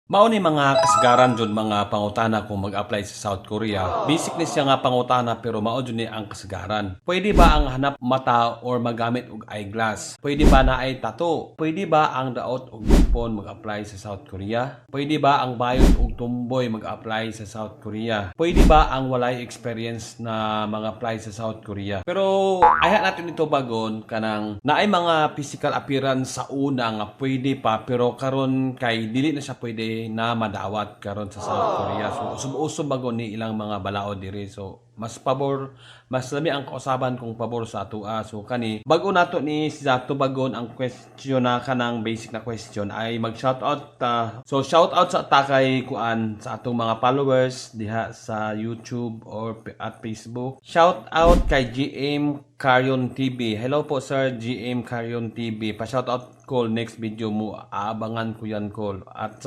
Mao ni mga kasagaran jud mga pangutana kung mag-apply sa South Korea. Basic ni siya nga pangutana pero mao jud ni ang kasagaran. Pwede ba ang hanap mata or magamit og eyeglass? Pwede ba na ay tattoo? Pwede ba ang daot og lupon mag-apply sa South Korea? Pwede ba ang bayot og tumboy mag-apply sa South Korea? Pwede ba ang walay experience na mag-apply sa South Korea? Pero ayha natin ito bagon kanang naay mga physical appearance sa una nga pwede pa pero karon kay dili na siya pwede na madawat karon sa South Korea. So usub-usub bago ni ilang mga balaod diri. So mas pabor, mas lami ang kausaban kung pabor sa atua. So kani bago nato ni sa tubagon ang question na kanang basic na question ay mag shoutout ta. So shoutout sa ta kay kuan sa atong mga followers diha sa YouTube or at Facebook. Shoutout kay GM Carrion TV. Hello po sir GM Carrion TV. Pa-shoutout call next video mo. Aabangan ko yan call. At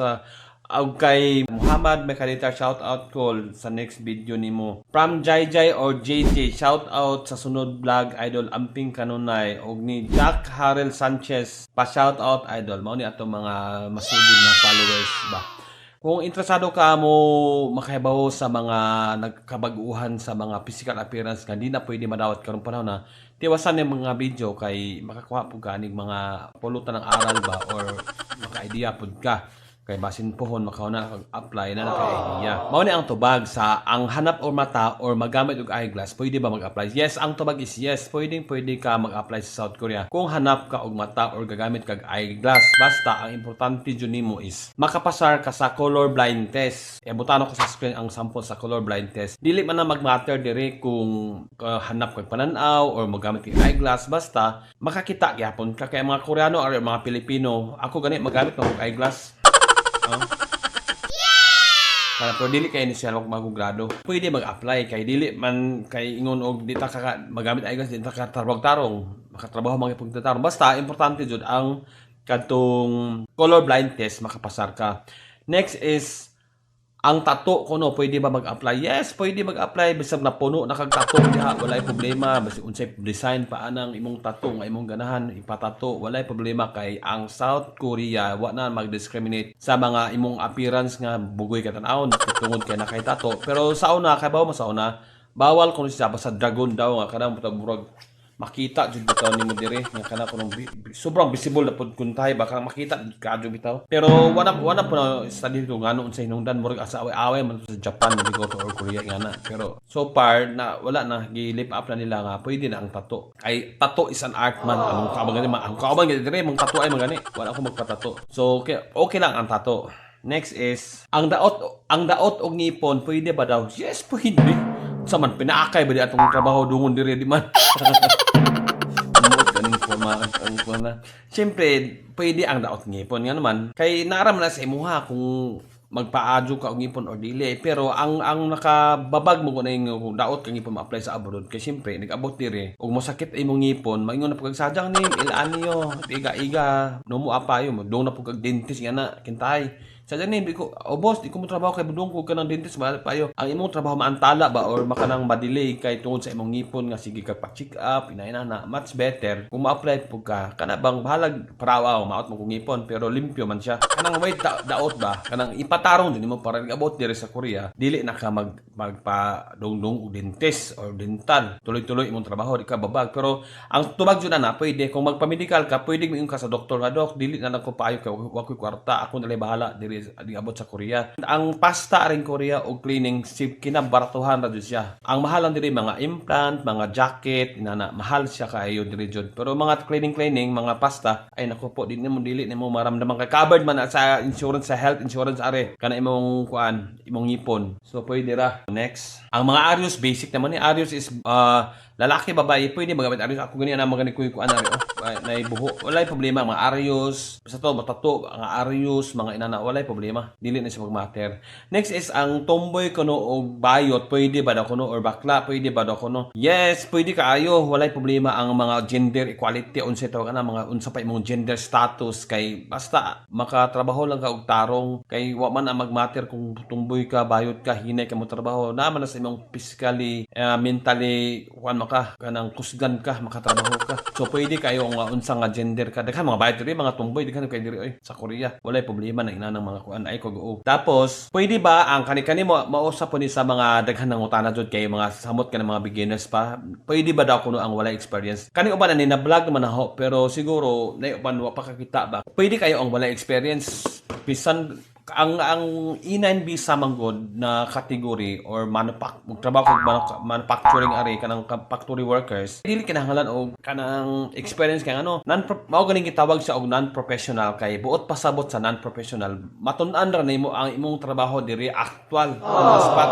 kay Muhammad Mekalita shoutout call sa next video nimo. From Jai or JJ shoutout sa sunod vlog idol Amping Kanunay og ni Jack Harel Sanchez pa shoutout idol. Mao ni ato mga masugid na followers ba. Kung interesado ka mo makahibaw sa mga nagkabaguhan sa mga physical appearance nga di na pwede madawat karong panahon na tiwasan yung mga video kay makakuha po ganig mga pulutan ng aral ba or maka-idea po ka kay basin pohon makauna apply na naka-idea. Mao ni ang tubag sa ang hanap or mata or magamit og eyeglass, pwede ba mag-apply? Yes, ang tubag is yes. Pwede ka mag-apply sa South Korea kung hanap ka og mata or gagamit kag eyeglass. Basta ang importante jud nimo is makapasar ka sa color blind test. Ibutano ko sa screen ang sample sa color blind test. Dili man na mag-matter dire kung hanap kag pananaw or magamit kag eyeglass, basta makakita gyapon ka kay mga Koreano or mga Pilipino. Ako gani magamit ko og eyeglass. Pero dili kay ni siya maggrado. Pwede mag-apply kay dili man kay ingon og di ta ka magamit eyeglass di ta ka tarong makatrabaho mga pagtatarong. Basta importante jud ang kadtong color blind test makapasar ka. Next is ang tattoo kuno pwede ba mag-apply? Yes, pwede mag-apply bisag na puno na kag tattoo diha walay problema basta unsay design pa anang imong tattoo nga imong ganahan ipatato walay problema kay ang South Korea wa na mag-discriminate sa mga imong appearance nga bugoy ka tan-awon tungod kay nakay tattoo. Pero sa una kay bawo sa una bawal kuno siya sa dragon daw nga kanang murag makita jud bitaw nimo dire nga kana kuno sobrang visible na pud kun tayo baka makita kadyo bitaw. Pero wala po na study ko ngano unsay hinungdan murag asa away-away man sa Japan bigo to or Korea ngana. Pero so far na wala na gi-live up na nila nga pwede na ang tattoo. Ay tattoo is an art man among kaabang ang kaabang dire mong tattoo ay magani wala ako magpatato. So okay lang ang tattoo. Next is ang daot og ngipon pwede ba daw? Yes, pwede. Sa man pinaakay ba di atong trabaho dungon diri di man. Siyempre, pwede ang daot ngipon nga naman. Kay naaram na sa imuha kung magpaadyo ka og ngipon or dili. Pero ang nakababag mo ko na yung daot kang ngipon ma-apply sa abroad. Kay siyempre, nag-abot diri. Kung masakit imong ngipon, maingon na pagsadyang ni ilaan niyo, iga-iga, no mo apayo mo. Doon na pagkag dentist nga na, kintay. Sa dyan di ko, boss, di ko mo trabaho kay budong ko ka ng dentist, mahal pa yun. Ang imong trabaho maantala ba or makanang ma-delay kay tungod sa imong ngipon nga sige ka pa-check up, inaina na, much better. Kung ma-apply po ka, kana bang bahalag parawaw, maot mo kong ngipon, pero limpyo man siya. Kanang wait daot ba? Kanang ipatarong din mo para nag-abot dire sa Korea, dili na ka magpa-dungdung o dentist or dental. Tuloy-tuloy imong trabaho, di ka babag. Pero ang tubag dyan na, pwede. Kung magpa-medical ka, pwede mo ka sa doktor nga, dok, dili na lang ko paayo ka, wakoy kwarta, ako nalay bahala, diri abot sa Korea. Ang pasta ring Korea o cleaning kinabaratuhan ra siya. Ang mahal lang diri mga implant, mga jacket, inana mahal siya kaayo diri jud. Pero mga cleaning mga pasta ay nako po dili nimo maramdaman kay covered man sa insurance sa health insurance are kana imong kuan, imong ngipon. So pwede ra. Next, ang mga Arius basic naman ni Arius is lalaki babae pwede magamit Arius. Ako gani na magani ko kuan ari na buho. Walay problema mga Arius. Basta to matato mga Arius, mga inana walay problema. Dili na siya mag-matter. Next is ang tomboy kuno o bayot pwede ba daw kuno or bakla pwede ba daw kuno? Yes, pwede kaayo. Walay problema ang mga gender equality unsay tawag ana mga unsa pa imong gender status kay basta makatrabaho lang ka og tarong kay wa man ang mag-matter kung tomboy ka, bayot ka, hinay ka mo trabaho. Naman na sa imong physically, mentally kuan kanang kusgan ka, makatrabaho ka. So pwede kayo nga unsa nga gender ka. Daghan mga bayad diri, mga tumboy daghan kay diri oy sa Korea. Walay problema na inanang mga kuan ay ko go. Tapos pwede ba ang kani-kani mo mausap po ni sa mga daghan ng utana jud kay mga samot ka ng mga beginners pa. Pwede ba daw kuno ang wala experience? Kani uban ani na vlog naman ako pero siguro na uban wa pa kakita ba. Pwede kayo ang wala experience bisan ang E9B sa manggod na category or trabaho kog manufacturing ari kanang factory workers dili kinahanglan og kanang experience kay ano mao ganing gitawag siya og non-professional kay buot pasabot sa non-professional matun-an ra nimo ang imong trabaho diri actual on the spot.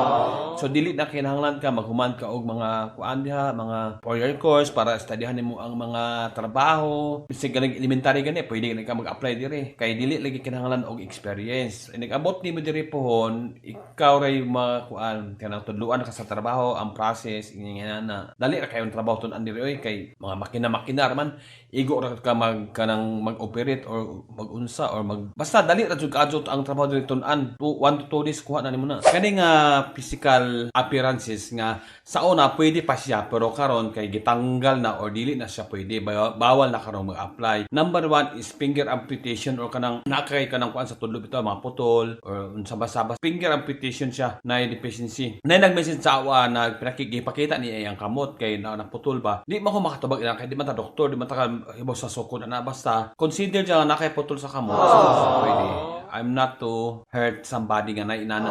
So dili na kinahanglan ka maghuman ka og mga kuan diha mga 4-year course para studyhan nimo ang mga trabaho bisig ganing elementary gani pwede ka mag-apply diri kay dili lagi kinahanglan og experience. Nag-abot nimo diri pohon ikaw ray makuan kanang tudluan ka sa trabaho ang process ingana dali ra kayo trabaho tun-an diri oy kay mga makina man igo ra ka mag-operate or mag-unsa or basta dali ra jud kaadto ang trabaho diri tun-an 1 to 2 days kuha na nimo na kani nga physical appearances nga sa una pwede pa siya pero karon kay gitanggal na or dili na siya pwede bawal na karon mag-apply. Number 1 is finger amputation or kanang nakay kanang kuan sa tudlo bitaw mga putol or unsa basa finger amputation siya na deficiency na nag-message sa awa na pinakikipakita niya ang kamot kay naputol ba di man ko makatubag ina kay di man ta doktor di man ta hibaw sa sukod na basta consider diya na nakay putol sa kamot so, pwede. I'm not to hurt somebody nga na inana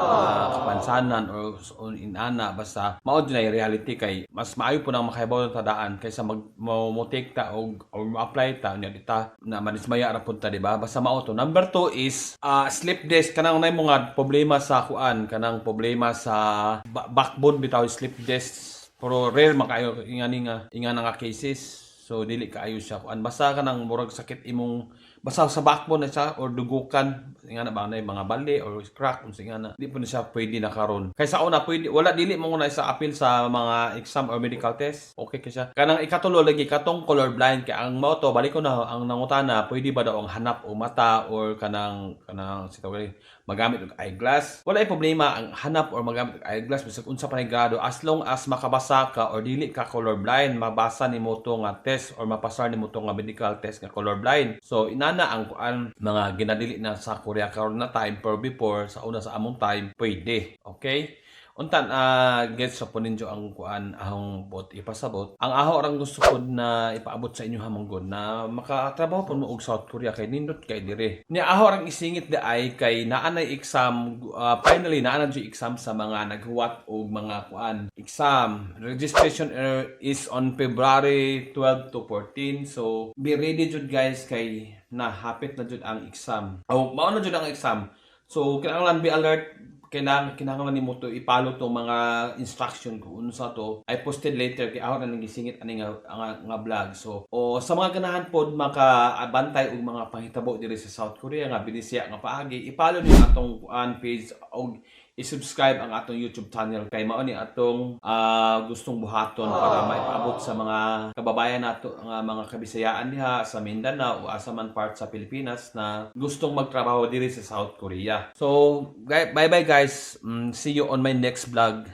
kapansanan or inana basta mao na reality kay mas maayo po nang makahibaw ng tadaan kaysa mo-take ta or ma-apply ta nya dita na manismaya ra punta di ba basta mao to. Number 2 is sleep desk kanang nay mga problema sa kuan kanang problema sa backbone bitaw sleep desk pero rare makayo ingana nga cases so dili kaayo siya kuan basta kanang murag sakit imong basta sa backbone na siya or dugukan nga na ba na mga bali or crack unsa nga na di po na siya pwede na karon kaysa una pwede wala dili mo na sa appeal sa mga exam or medical test okay kay siya kanang ikatulo lagi katong color blind kay ang mao to balik ko na ang nangutana pwede ba daw ang hanap o mata or kanang sitawag magamit og eyeglass wala ay problema ang hanap or magamit og eyeglass bisag unsa pa grado as long as makabasa ka or dili ka color blind mabasa nimo to nga test or mapasar nimo to nga medical test nga color blind so inana ang kuan mga ginadili na sa Korea karon na time per before sa una sa among time pwede okay untan gets sa poninjo ang kuan ahong bot ipasabot ang aho rang gusto ko na ipaabot sa inyo hamonggod na makatrabaho po mo og South Korea kay nindot kay dire ni aho rang isingit di ay kay naa nay exam finally naa na jud exam sa mga naghuwat og mga kuan exam registration is on February 12 to 14 so be ready jud guys kay na hapit na jud ang exam mao na jud ang exam so kinahanglan be alert kinahanglan nimo to ipalo tong mga instruction ko unsa to I posted later kay ako na nagisingit ani nga vlog so sa mga ganahan pod makaabantay og mga panghitabo diri sa South Korea nga binisya nga paagi ipalo niyo atong page og i-subscribe ang atong YouTube channel kay mao ni atong gustong buhaton para maipaabot sa mga kababayan nato nga mga Kabisayaan diha sa Mindanao o asa man part sa Pilipinas na gustong magtrabaho diri sa South Korea. So bye bye guys. See you on my next vlog.